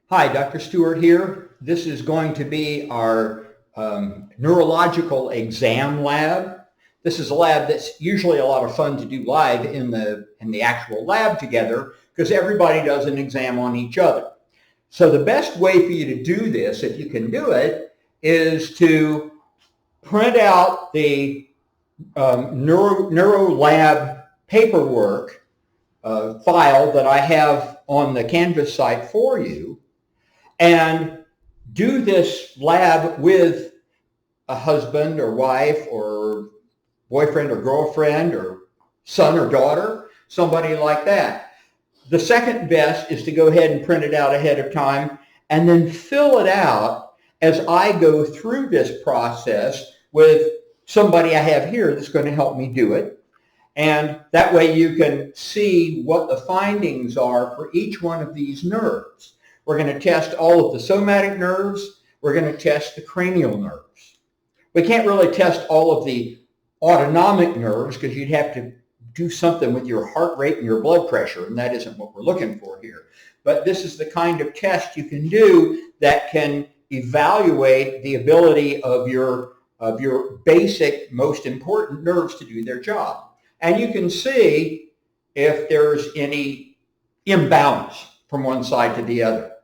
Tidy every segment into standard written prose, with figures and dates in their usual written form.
Hi, Dr. Stewart here. This is going to be our neurological exam lab. This is a lab that's usually a lot of fun to do live in the actual lab together because everybody does an exam on each other. So the best way for you to do this, if you can do it, is to print out the neuro lab paperwork file that I have on the Canvas site for you, and do this lab with a husband or wife or boyfriend or girlfriend or son or daughter, somebody like that. The second best is to go ahead and print it out ahead of time and then fill it out as I go through this process with somebody I have here that's going to help me do it. And that way you can see what the findings are for each one of these nerves. We're going to test all of the somatic nerves. We're going to test the cranial nerves. We can't really test all of the autonomic nerves because you'd have to do something with your heart rate and your blood pressure, and that isn't what we're looking for here. But this is the kind of test you can do that can evaluate the ability of your basic, most important nerves to do their job. And you can see if there's any imbalance from one side to the other.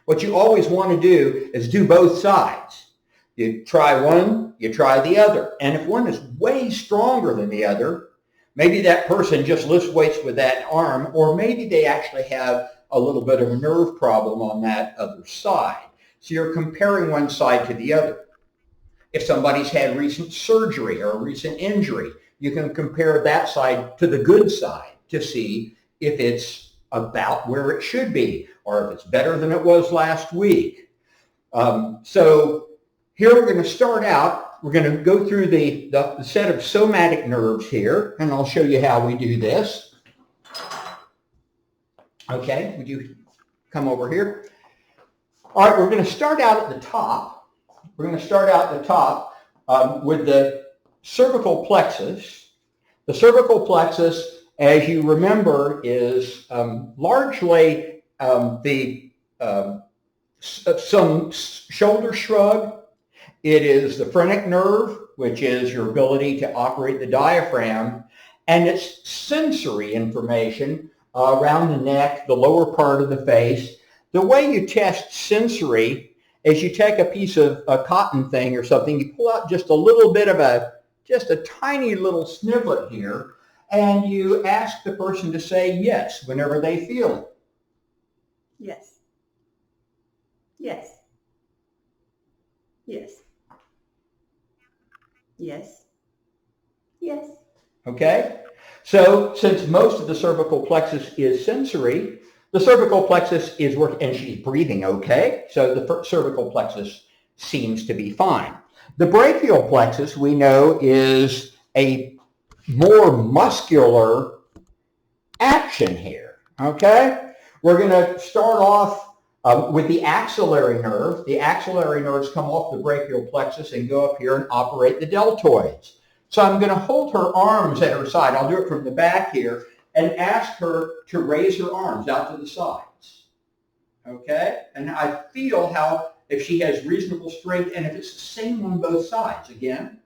What you always want to do is do both sides. You try one, you try the other. And if one is way stronger than the other, maybe that person just lifts weights with that arm, or maybe they actually have a little bit of a nerve problem on that other side. So you're comparing one side to the other. If somebody's had recent surgery or a recent injury, you can compare that side to the good side to see if it's about where it should be or if it's better than it was last week. So here we're going to start out. We're going to go through the set of somatic nerves here, and I'll show you how we do this. Okay, would you come over here? All right, we're going to start out at the top. We're going to start out at the top with the cervical plexus. The cervical plexus, as you remember, is largely some shoulder shrug. It is the phrenic nerve, which is your ability to operate the diaphragm, and it's sensory information around the neck, the lower part of the face. The way you test sensory is you take a piece of a cotton thing or something, you pull out just a little bit of just a tiny little snivlet here, and you ask the person to say yes whenever they feel it. Yes. Yes. Yes. Yes. Yes. Okay? So since most of the cervical plexus is sensory, the cervical plexus is working, and she's breathing okay, so the cervical plexus seems to be fine. The brachial plexus, we know, is a more muscular action here, okay? We're going to start off with the axillary nerve. The axillary nerves come off the brachial plexus and go up here and operate the deltoids. So I'm going to hold her arms at her side. I'll do it from the back here and ask her to raise her arms out to the sides, okay? And I feel how, if she has reasonable strength, and if it's the same on both sides, again,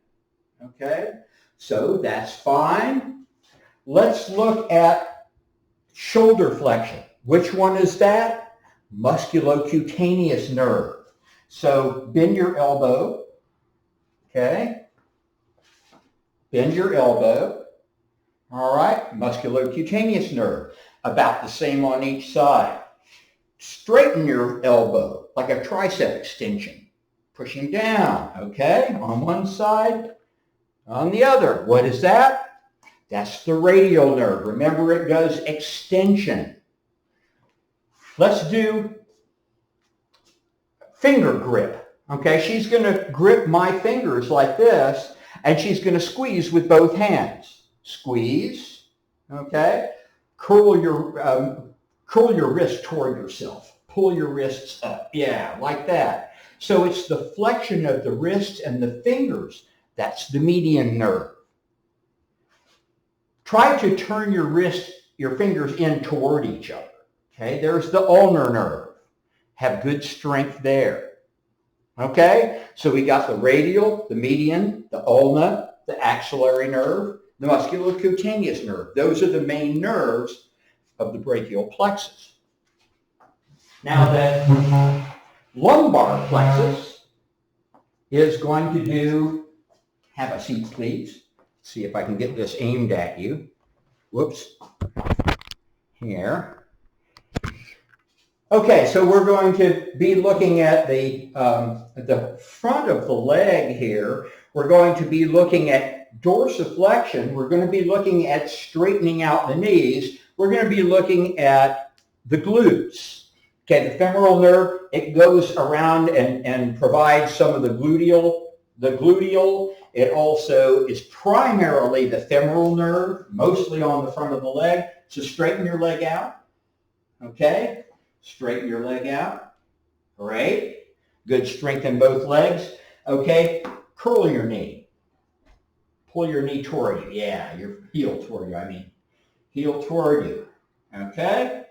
okay? So that's fine. Let's look at shoulder flexion. Which one is that? Musculocutaneous nerve. So bend your elbow, okay? Bend your elbow. All right, musculocutaneous nerve. About the same on each side. Straighten your elbow like a tricep extension. Pushing down, okay? On one side, on the other. What is that? That's the radial nerve. Remember, it does extension. Let's do finger grip. Okay, she's going to grip my fingers like this, and she's going to squeeze with both hands. Squeeze, okay? Curl your wrist toward yourself. Pull your wrists up. Yeah, like that. So it's the flexion of the wrists and the fingers. That's the median nerve. Try to turn your fingers in toward each other. Okay, there's the ulnar nerve. have good strength there. Okay, so we got the radial, the median, the ulna, the axillary nerve, the musculocutaneous nerve. Those are the main nerves of the brachial plexus. Now the lumbar plexus is going to do, have a seat please. See if I can get this aimed at you. Whoops. Here. Okay, so we're going to be looking at the front of the leg here. We're going to be looking at dorsiflexion. We're going to be looking at straightening out the knees. We're going to be looking at the glutes. Okay, the femoral nerve, it goes around and provides some of the gluteal. It also is primarily the femoral nerve, mostly on the front of the leg. So straighten your leg out. Okay, straighten your leg out. Great. Good strength in both legs. Okay, curl your knee. Pull your knee toward you. Yeah, your heel toward you, I mean. Heel toward you. Okay.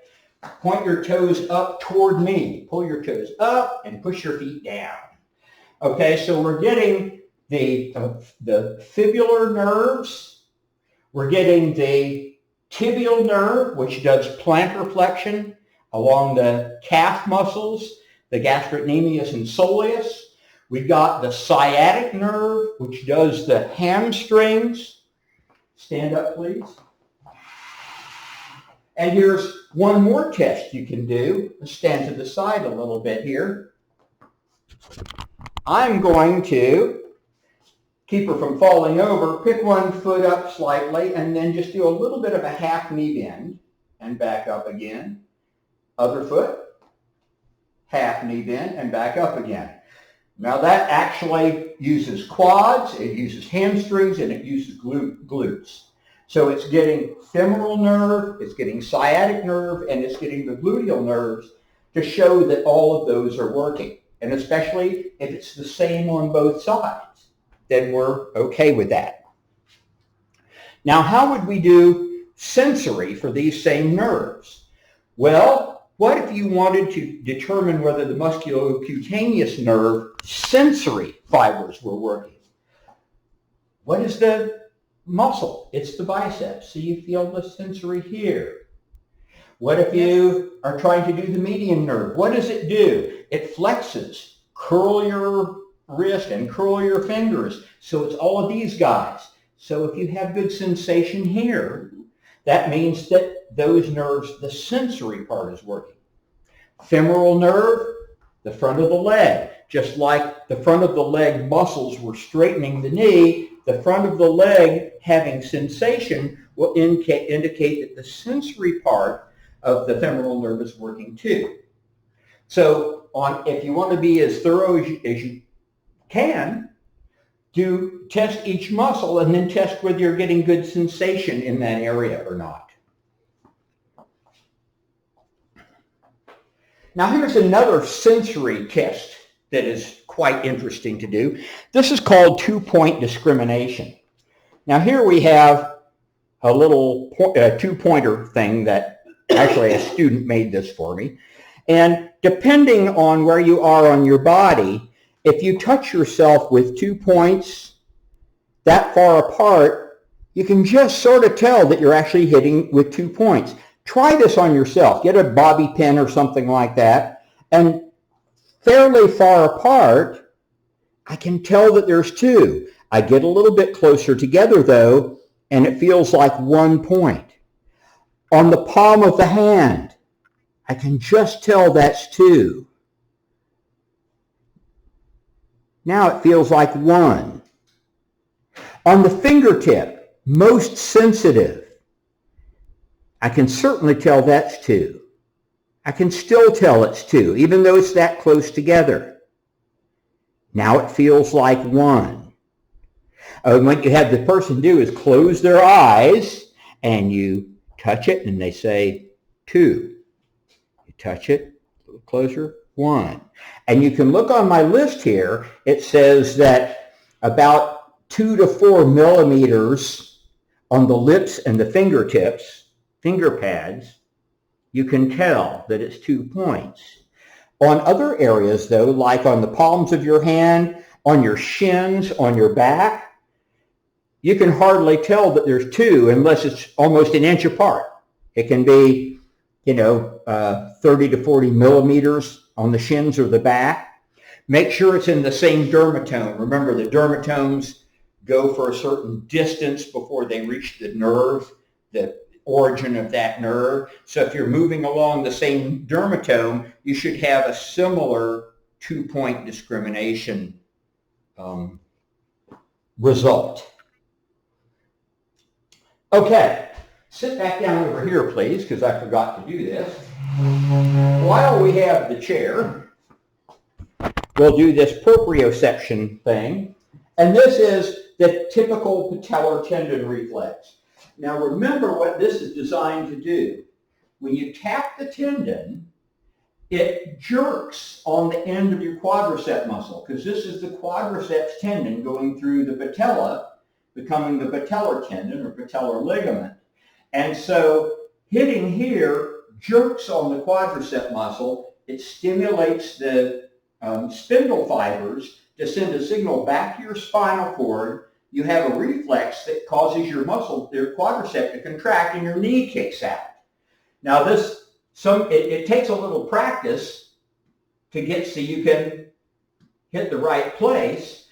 Point your toes up toward me. Pull your toes up and push your feet down. Okay, so we're getting the fibular nerves. We're getting the tibial nerve, which does plantar flexion along the calf muscles, the gastrocnemius and soleus. We've got the sciatic nerve, which does the hamstrings. Stand up, please. And here's one more test you can do. Let's stand to the side a little bit here. I'm going to keep her from falling over, pick one foot up slightly, and then just do a little bit of a half knee bend and back up again. Other foot, half knee bend and back up again. Now that actually uses quads, it uses hamstrings, and it uses glutes. So it's getting femoral nerve, it's getting sciatic nerve, and it's getting the gluteal nerves to show that all of those are working. And especially if it's the same on both sides, then we're okay with that. Now, how would we do sensory for these same nerves? Well, what if you wanted to determine whether the musculocutaneous nerve sensory fibers were working? What is the muscle? It's the biceps. So you feel the sensory here. What if you are trying to do the median nerve? What does it do? It flexes. Curl your wrist and curl your fingers. So it's all of these guys. So if you have good sensation here, that means that those nerves, the sensory part is working. Femoral nerve, the front of the leg. Just like the front of the leg muscles were straightening the knee, the front of the leg having sensation will indicate that the sensory part of the femoral nerve is working too. So if you want to be as thorough as you can, test each muscle and then test whether you're getting good sensation in that area or not. Now here's another sensory test that is quite interesting to do. This is called two-point discrimination. Now here we have a little two-pointer thing that actually a student made this for me. And depending on where you are on your body, if you touch yourself with 2 points that far apart, you can just sort of tell that you're actually hitting with 2 points. Try this on yourself. Get a bobby pin or something like that, and fairly far apart, I can tell that there's 2. I get a little bit closer together though, and it feels like 1 point. On the palm of the hand, I can just tell that's 2. Now it feels like 1. On the fingertip, most sensitive, I can certainly tell that's 2. I can still tell it's 2, even though it's that close together. Now it feels like 1. What you have the person do is close their eyes, and you touch it, and they say 2. You touch it, a little closer, 1. And you can look on my list here. It says that about 2 to 4 millimeters on the lips and the fingertips, finger pads, you can tell that it's 2 points. On other areas, though, like on the palms of your hand, on your shins, on your back, you can hardly tell that there's two unless it's almost an inch apart. It can be, 30 to 40 millimeters on the shins or the back. Make sure it's in the same dermatome. Remember, the dermatomes go for a certain distance before they reach the nerve, the origin of that nerve. So if you're moving along the same dermatome, you should have a similar two-point discrimination result. Okay, sit back down over here, please, because I forgot to do this. While we have the chair, we'll do this proprioception thing. And this is the typical patellar tendon reflex. Now remember what this is designed to do. When you tap the tendon, it jerks on the end of your quadricep muscle, because this is the quadriceps tendon going through the patella, becoming the patellar tendon or patellar ligament. And so hitting here jerks on the quadricep muscle. It stimulates the spindle fibers to send a signal back to your spinal cord. You have a reflex that causes your muscle, your quadricep, to contract and your knee kicks out. Now it takes a little practice to get so you can hit the right place.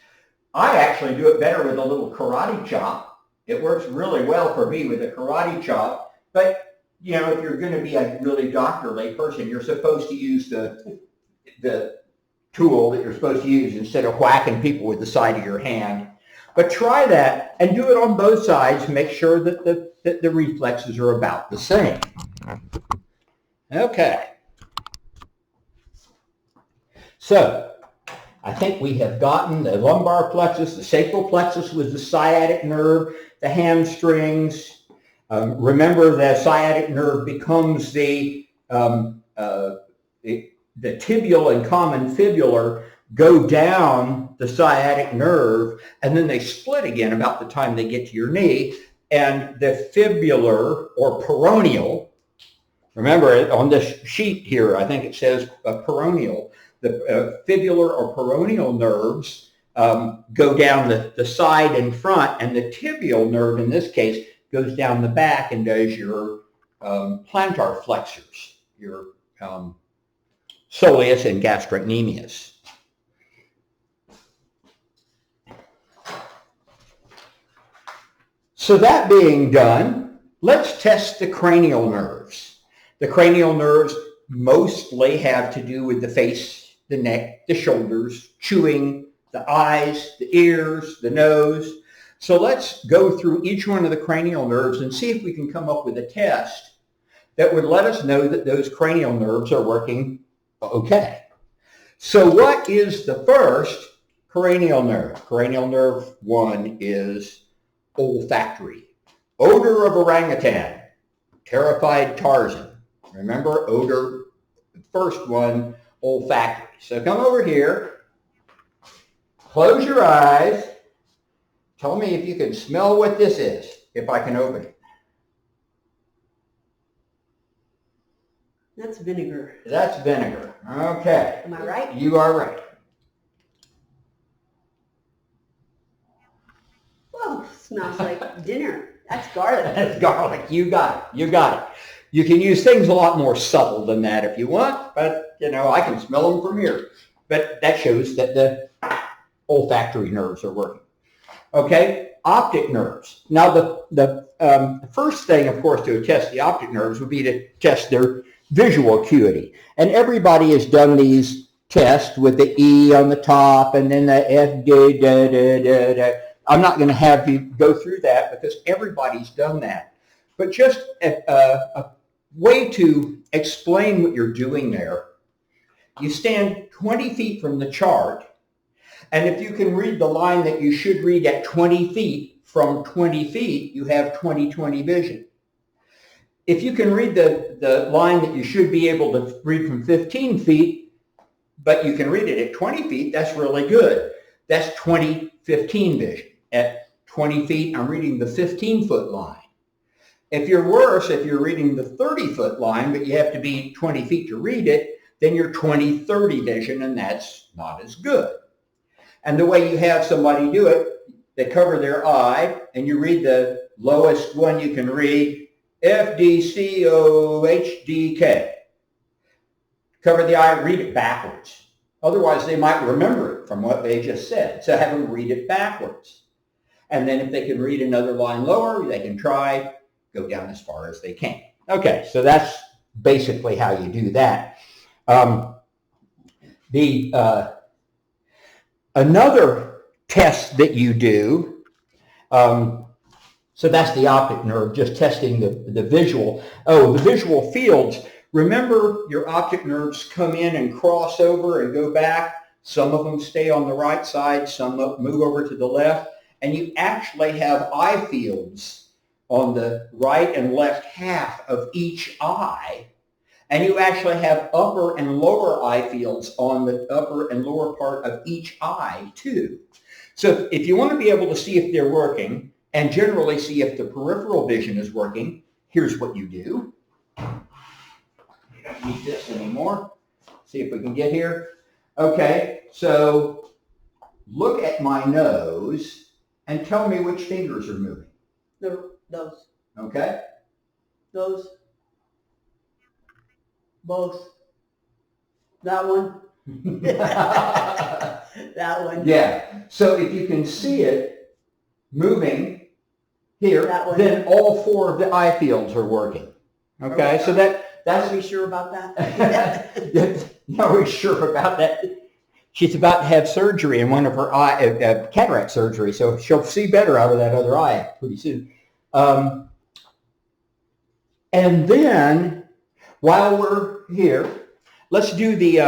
I actually do it better with a little karate chop. It works really well for me with a karate chop. But, if you're going to be a really doctorly person, you're supposed to use the tool that you're supposed to use instead of whacking people with the side of your hand. But try that and do it on both sides. Make sure that the reflexes are about the same. Okay. So I think we have gotten the lumbar plexus, the sacral plexus was the sciatic nerve, the hamstrings. Remember, the sciatic nerve becomes the tibial and common fibular go down the sciatic nerve, and then they split again about the time they get to your knee. And the fibular or peroneal, remember on this sheet here, I think it says peroneal. The fibular or peroneal nerves go down the side and front, and the tibial nerve in this case goes down the back and does your plantar flexors, your soleus and gastrocnemius. So that being done, let's test the cranial nerves. The cranial nerves mostly have to do with the face, the neck, the shoulders, chewing, the eyes, the ears, the nose. So let's go through each one of the cranial nerves and see if we can come up with a test that would let us know that those cranial nerves are working okay. So what is the first cranial nerve? Cranial nerve 1 is olfactory. Odor of orangutan, terrified Tarzan. Remember, odor, the first one, olfactory. So come over here, close your eyes, tell me if you can smell what this is, if I can open it. That's vinegar. That's vinegar. Okay. Am I right? You are right. Whoa, smells like dinner. That's garlic. That's garlic. You got it. You got it. You can use things a lot more subtle than that if you want, but I can smell them from here. But that shows that the olfactory nerves are working. Okay, optic nerves. Now the first thing, of course, to test the optic nerves would be to test their visual acuity. And everybody has done these tests with the E on the top and then the F, D, da, da, da, da. I'm not going to have you go through that because everybody's done that. But just a way to explain what you're doing there, you stand 20 feet from the chart, and if you can read the line that you should read at 20 feet, from 20 feet, you have 20/20 vision. If you can read the line that you should be able to read from 15 feet, but you can read it at 20 feet, that's really good. That's 20/15 vision. At 20 feet, I'm reading the 15-foot line. If you're worse, if you're reading the 30-foot line, but you have to be 20 feet to read it, then you're 20/30 vision, and that's not as good. And the way you have somebody do it, they cover their eye, and you read the lowest one you can read, FDCOHDK. Cover the eye, read it backwards. Otherwise, they might remember it from what they just said. So have them read it backwards. And then if they can read another line lower, they can try, go down as far as they can. Okay, so that's basically how you do that. Another test that you do, so that's the optic nerve, just testing the visual. Oh, the visual fields. Remember, your optic nerves come in and cross over and go back. Some of them stay on the right side, some move over to the left, and you actually have eye fields on the right and left half of each eye, and you actually have upper and lower eye fields on the upper and lower part of each eye too. So if you want to be able to see if they're working and generally see if the peripheral vision is working, here's what you do. You don't need this anymore. See if we can get here. Okay, so look at my nose and tell me which fingers are moving. Those. Okay? Those. Both. That one. That one. Yeah. So if you can see it moving here, then all four of the eye fields are working. Okay? So that's... Are we sure about that? No, we're sure about that. She's about to have surgery in one of her eye, cataract surgery, so she'll see better out of that other eye pretty soon. And then, while we're here, let's do the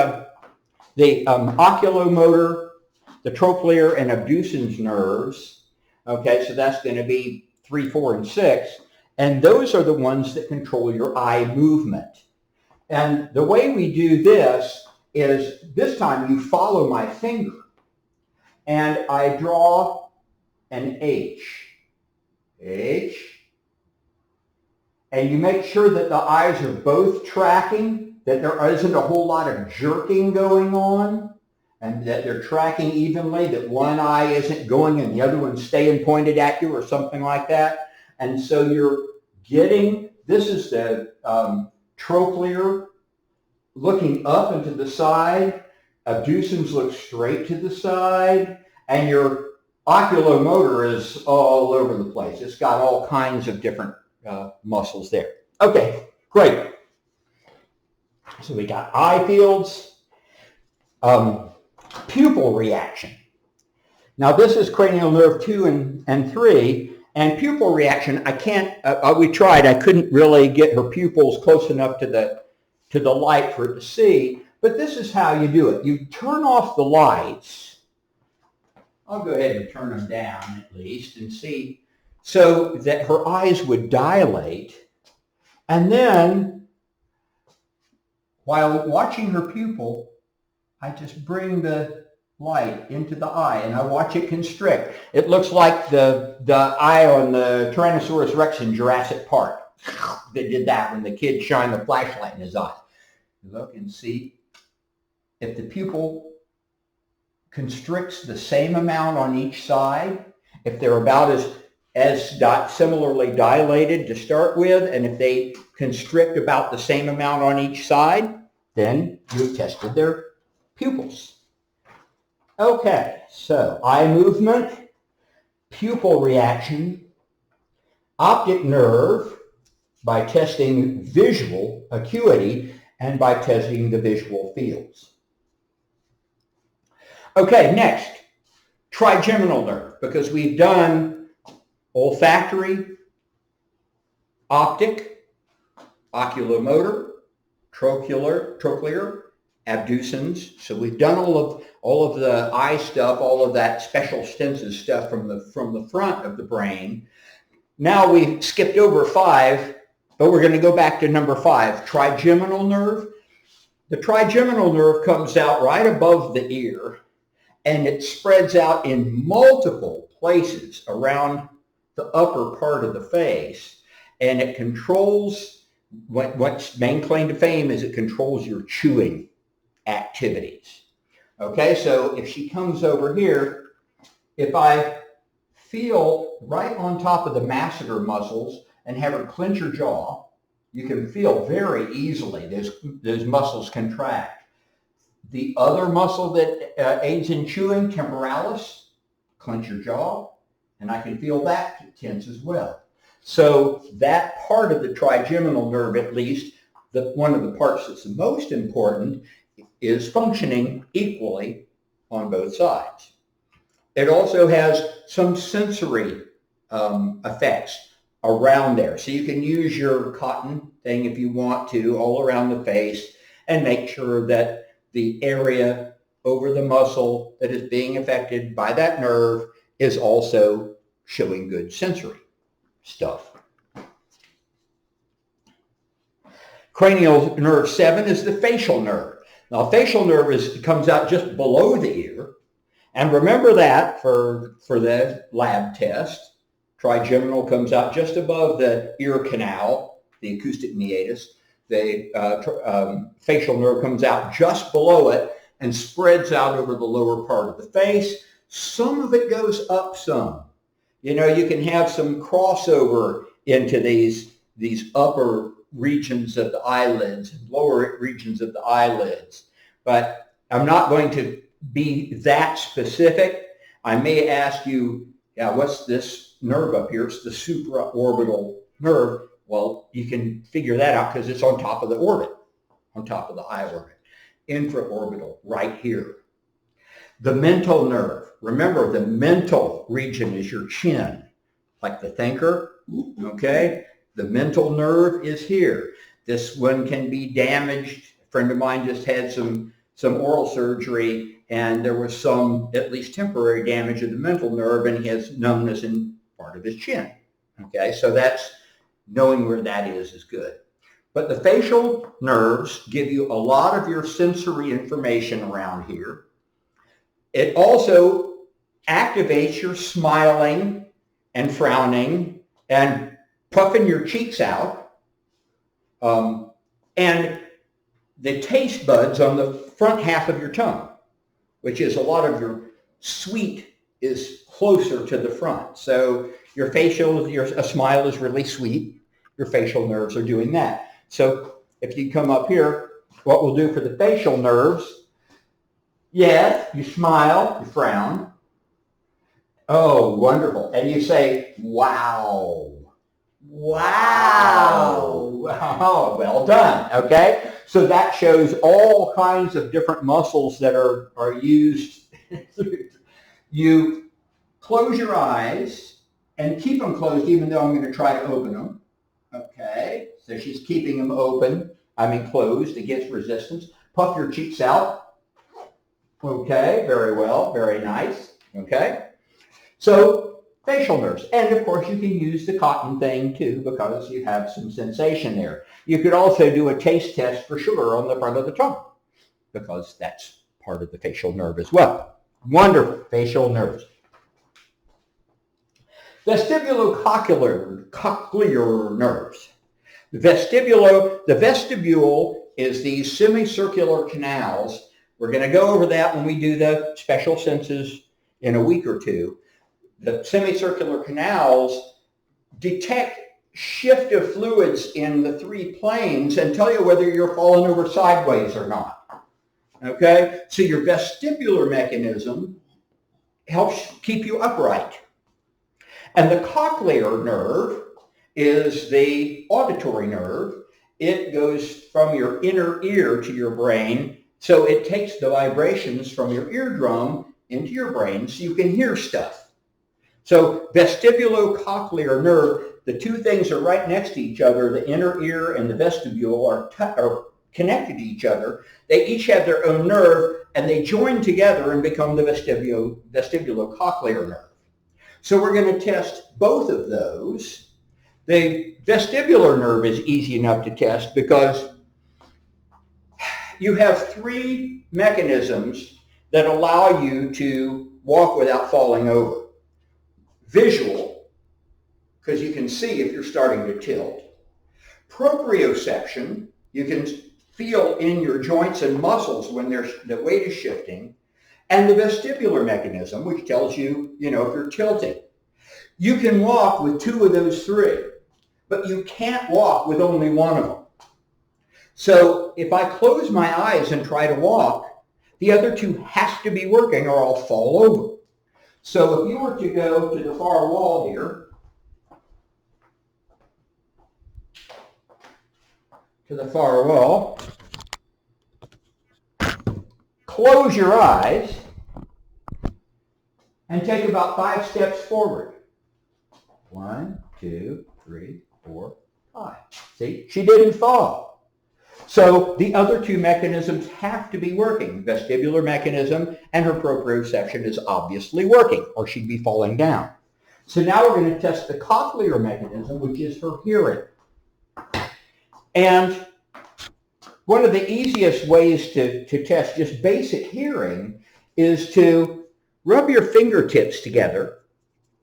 oculomotor, the trochlear and abducens nerves. Okay, so that's going to be 3, 4, and 6. And those are the ones that control your eye movement. And the way we do this is, this time you follow my finger. And I draw an H. H. And you make sure that the eyes are both tracking, that there isn't a whole lot of jerking going on, and that they're tracking evenly, that one eye isn't going and the other one's staying pointed at you or something like that. And so you're getting, this is the trochlear looking up and to the side, abducens look straight to the side, and your oculomotor is all over the place. It's got all kinds of different muscles there. Okay, great. So we got eye fields, pupil reaction. Now this is cranial nerve 2 and 3. And pupil reaction, I can't, we tried, I couldn't really get her pupils close enough to the light for it to see, but this is how you do it. You turn off the lights. I'll go ahead and turn them down at least and see, so that her eyes would dilate. And then, while watching her pupil, I just bring the light into the eye and I watch it constrict. It looks like the eye on the Tyrannosaurus Rex in Jurassic Park. They did that when the kid shined the flashlight in his eye. Look and see if the pupil constricts the same amount on each side, if they're about as similarly dilated to start with, and if they constrict about the same amount on each side, then you've tested their pupils. Okay, so eye movement, pupil reaction, optic nerve by testing visual acuity and by testing the visual fields. Okay, next, trigeminal nerve, because we've done olfactory, optic, oculomotor, trochlear, abducens. So we've done all of the eye stuff, all of that special stensis stuff from the front of the brain. Now we've skipped over 5, but we're going to go back to number 5, trigeminal nerve. The trigeminal nerve comes out right above the ear, and it spreads out in multiple places around the upper part of the face, and it controls, what's main claim to fame is it controls your chewing. activities. Okay, so if she comes over here, if I feel right on top of the masseter muscles and have her clench her jaw, you can feel very easily those muscles contract. The other muscle that aids in chewing, temporalis, clench your jaw, and I can feel that tense as well. So that part of the trigeminal nerve, at least, one of the parts that's the most important, is functioning equally on both sides. It also has some sensory effects around there. So you can use your cotton thing if you want to all around the face and make sure that the area over the muscle that is being affected by that nerve is also showing good sensory stuff. Cranial nerve 7 is the facial nerve. Now, facial nerve comes out just below the ear. And remember that for the lab test. Trigeminal comes out just above the ear canal, the acoustic meatus. The facial nerve comes out just below it and spreads out over the lower part of the face. Some of it goes up some. You know, you can have some crossover into these upper regions of the eyelids and lower regions of the eyelids. But I'm not going to be that specific. I may ask you, yeah, what's this nerve up here? It's the supraorbital nerve. Well, you can figure that out because it's on top of the orbit, on top of the eye orbit. Infraorbital, right here. The mental nerve. Remember, the mental region is your chin, like the thinker, okay? The mental nerve is here. This one can be damaged. A friend of mine just had some oral surgery, and there was some, at least temporary damage of the mental nerve, and he has numbness in part of his chin. Okay, so that's knowing where that is good. But the facial nerves give you a lot of your sensory information around here. It also activates your smiling and frowning and puffing your cheeks out. And the taste buds on the front half of your tongue, which is a lot of your sweet is closer to the front. So your a smile is really sweet. Your facial nerves are doing that. So if you come up here, what we'll do for the facial nerves, yes, you smile, you frown. Oh, wonderful. And you say, wow. Wow. Oh, well done. Okay. So that shows all kinds of different muscles that are used. You close your eyes and keep them closed, even though I'm going to try to open them. Okay. So she's keeping them open. Closed against resistance. Puff your cheeks out. Okay. Very well. Very nice. Okay. So facial nerves. And of course you can use the cotton thing too because you have some sensation there. You could also do a taste test for sugar on the front of the tongue because that's part of the facial nerve as well. Wonderful facial nerves. Vestibulocochlear nerves. The vestibule is these semicircular canals. We're going to go over that when we do the special senses in a week or two. The semicircular canals detect shift of fluids in the three planes and tell you whether you're falling over sideways or not. Okay? So your vestibular mechanism helps keep you upright. And the cochlear nerve is the auditory nerve. It goes from your inner ear to your brain. So it takes the vibrations from your eardrum into your brain so you can hear stuff. So vestibulocochlear nerve, the two things are right next to each other. The inner ear and the vestibule are connected to each other. They each have their own nerve, and they join together and become the vestibulocochlear nerve. So we're going to test both of those. The vestibular nerve is easy enough to test because you have three mechanisms that allow you to walk without falling over. Visual, because you can see if you're starting to tilt. Proprioception, you can feel in your joints and muscles when the weight is shifting, and the vestibular mechanism, which tells you, if you're tilting. You can walk with 2 of those 3, but you can't walk with only 1 of them. So if I close my eyes and try to walk, the other 2 has to be working or I'll fall over. So if you were to go to the far wall here, close your eyes and take about 5 steps forward. 1, 2, 3, 4, 5. See, she didn't fall. So the other 2 mechanisms have to be working. Vestibular mechanism and her proprioception is obviously working, or she'd be falling down. So now we're going to test the cochlear mechanism, which is her hearing. And one of the easiest ways to test just basic hearing is to rub your fingertips together,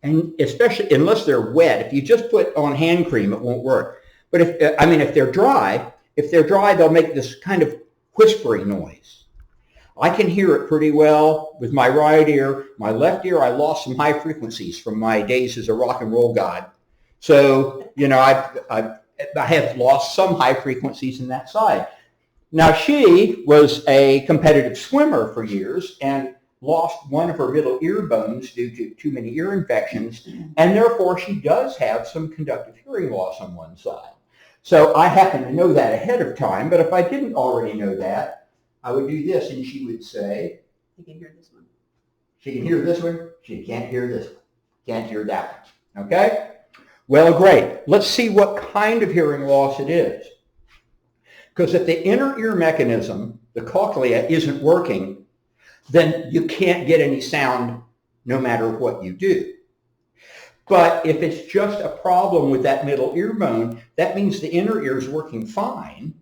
and especially unless they're wet. If you just put on hand cream, it won't work. But if they're dry, they'll make this kind of whispering noise. I can hear it pretty well with my right ear. My left ear, I lost some high frequencies from my days as a rock and roll god. So, I have lost some high frequencies in that side. Now, she was a competitive swimmer for years and lost one of her middle ear bones due to too many ear infections, and therefore she does have some conductive hearing loss on one side. So I happen to know that ahead of time, but if I didn't already know that, I would do this, and she would say, You can hear this one. She can hear this one, she can't hear this one, can't hear that one, okay? Well, great. Let's see what kind of hearing loss it is. Because if the inner ear mechanism, the cochlea, isn't working, then you can't get any sound no matter what you do. But if it's just a problem with that middle ear bone, that means the inner ear is working fine,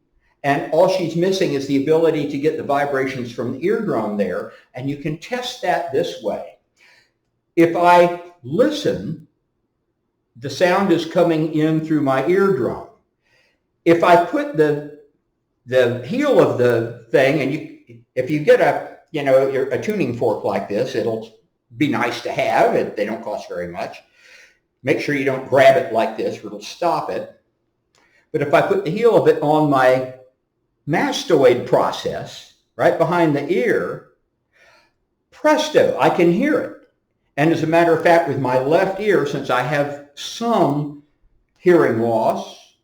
and all she's missing is the ability to get the vibrations from the eardrum there, and you can test that this way. If I listen, the sound is coming in through my eardrum. If I put the heel of the thing, and if you get a tuning fork like this, it'll be nice to have. They don't cost very much. Make sure you don't grab it like this or it'll stop it. But if I put the heel of it on my mastoid process, right behind the ear, presto, I can hear it. And as a matter of fact, with my left ear, since I have some hearing loss,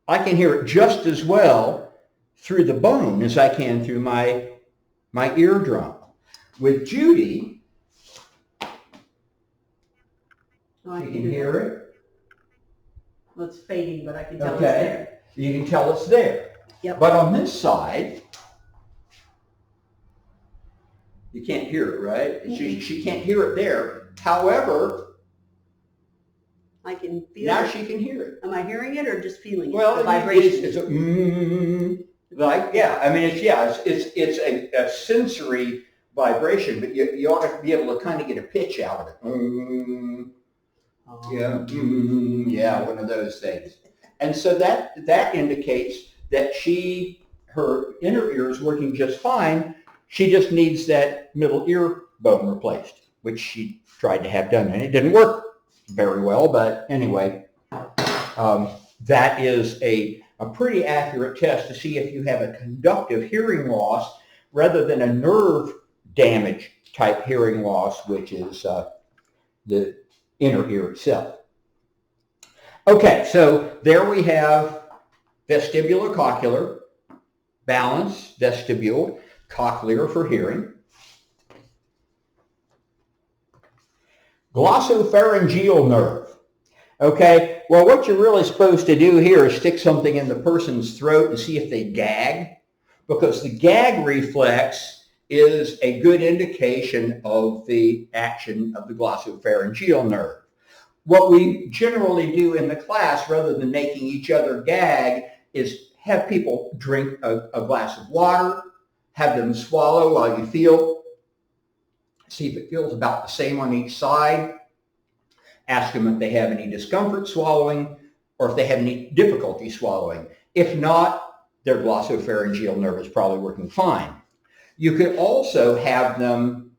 I can hear it just as well through the bone as I can through my eardrum. With Judy, you can hear it. Well, it's fading, but I can tell it's there. You can tell it's there. Yep. But on this side, you can't hear it, right? Mm-hmm. She can't hear it there. However, I can feel now it. she can hear it. Am I hearing it or just feeling it? Well, the vibration. it's a sensory vibration, but you ought to be able to kind of get a pitch out of it. One of those things. And so that indicates that her inner ear is working just fine. She just needs that middle ear bone replaced, which she tried to have done, and it didn't work very well. But anyway, that is a pretty accurate test to see if you have a conductive hearing loss rather than a nerve damage type hearing loss, which is the inner ear itself. Okay, so there we have vestibulocochlear, balance, vestibule, cochlear for hearing. Glossopharyngeal nerve. Okay, well, what you're really supposed to do here is stick something in the person's throat and see if they gag, because the gag reflex is a good indication of the action of the glossopharyngeal nerve. What we generally do in the class, rather than making each other gag, is have people drink a glass of water, have them swallow while you feel, see if it feels about the same on each side, ask them if they have any discomfort swallowing or if they have any difficulty swallowing. If not, their glossopharyngeal nerve is probably working fine. You could also have them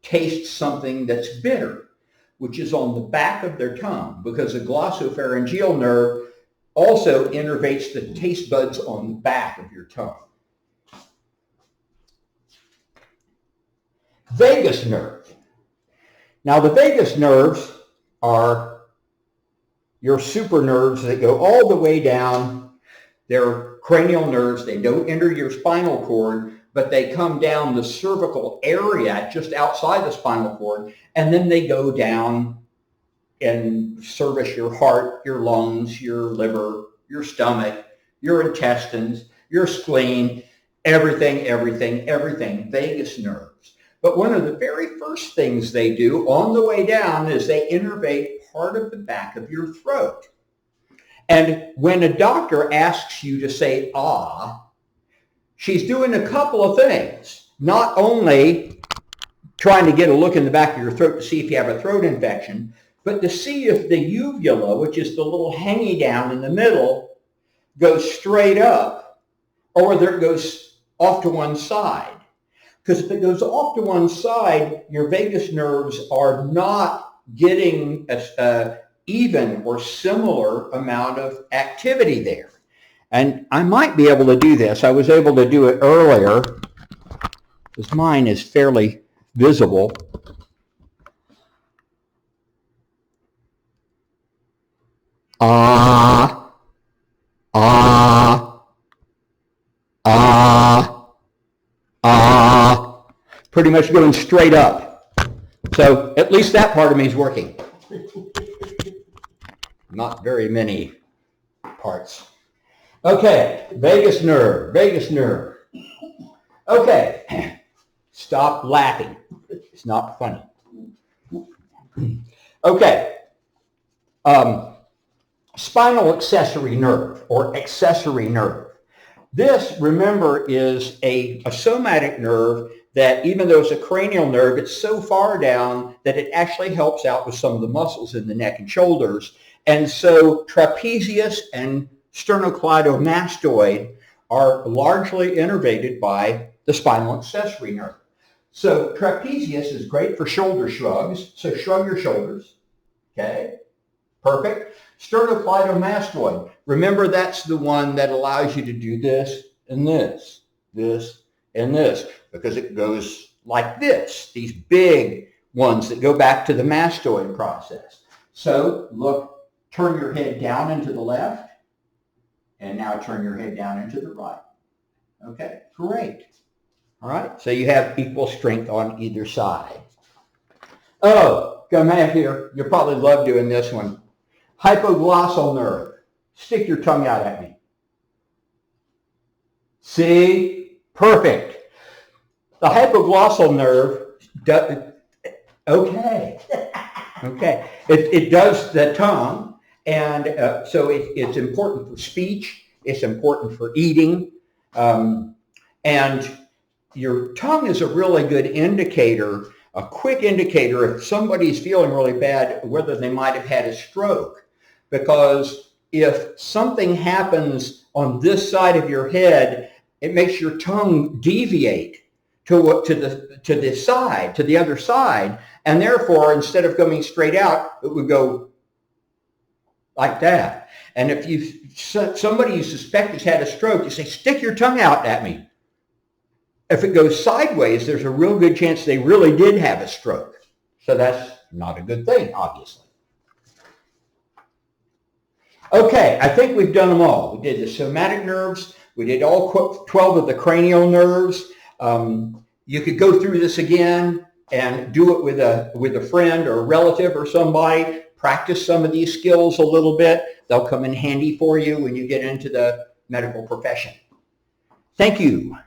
taste something that's bitter, which is on the back of their tongue, because the glossopharyngeal nerve also innervates the taste buds on the back of your tongue. Vagus nerve. Now, the vagus nerves are your super nerves that go all the way down. They're cranial nerves. They don't enter your spinal cord, but they come down the cervical area just outside the spinal cord, and then they go down and service your heart, your lungs, your liver, your stomach, your intestines, your spleen, everything, vagus nerves. But one of the very first things they do on the way down is they innervate part of the back of your throat. And when a doctor asks you to say ah, she's doing a couple of things. Not only trying to get a look in the back of your throat to see if you have a throat infection, but to see if the uvula, which is the little hangy down in the middle, goes straight up or whether it goes off to one side. Because if it goes off to one side, your vagus nerves are not getting an even or similar amount of activity there. And I might be able to do this. I was able to do it earlier because mine is fairly visible. Ah, ah, ah, ah. Pretty much going straight up. So at least that part of me is working. Not very many parts. Okay, vagus nerve. Okay, stop laughing. It's not funny. Okay, spinal accessory nerve or accessory nerve. This, remember, is a somatic nerve that even though it's a cranial nerve, it's so far down that it actually helps out with some of the muscles in the neck and shoulders. And so trapezius and sternocleidomastoid are largely innervated by the spinal accessory nerve. So trapezius is great for shoulder shrugs. So shrug your shoulders. Okay, perfect. Sternocleidomastoid. Remember, that's the one that allows you to do this and this, this and this, because it goes like this, these big ones that go back to the mastoid process. So look, turn your head down into the left, and now turn your head down into the right. Okay, great. All right, so you have equal strength on either side. Oh, come back here. You'll probably love doing this one. Hypoglossal nerve. Stick your tongue out at me. See? Perfect. The hypoglossal nerve does, okay. It does the tongue, and so it's important for speech. It's important for eating. And your tongue is a really good indicator, a quick indicator if somebody's feeling really bad, whether they might have had a stroke. Because if something happens on this side of your head, it makes your tongue deviate to the side, to the other side, and therefore instead of going straight out, it would go like that. And if somebody you suspect has had a stroke, you say, stick your tongue out at me. If it goes sideways, there's a real good chance they really did have a stroke. So that's not a good thing, obviously. Okay, I think we've done them all. We did the somatic nerves. We did all 12 of the cranial nerves. You could go through this again and do it with a friend or a relative or somebody. Practice some of these skills a little bit. They'll come in handy for you when you get into the medical profession. Thank you.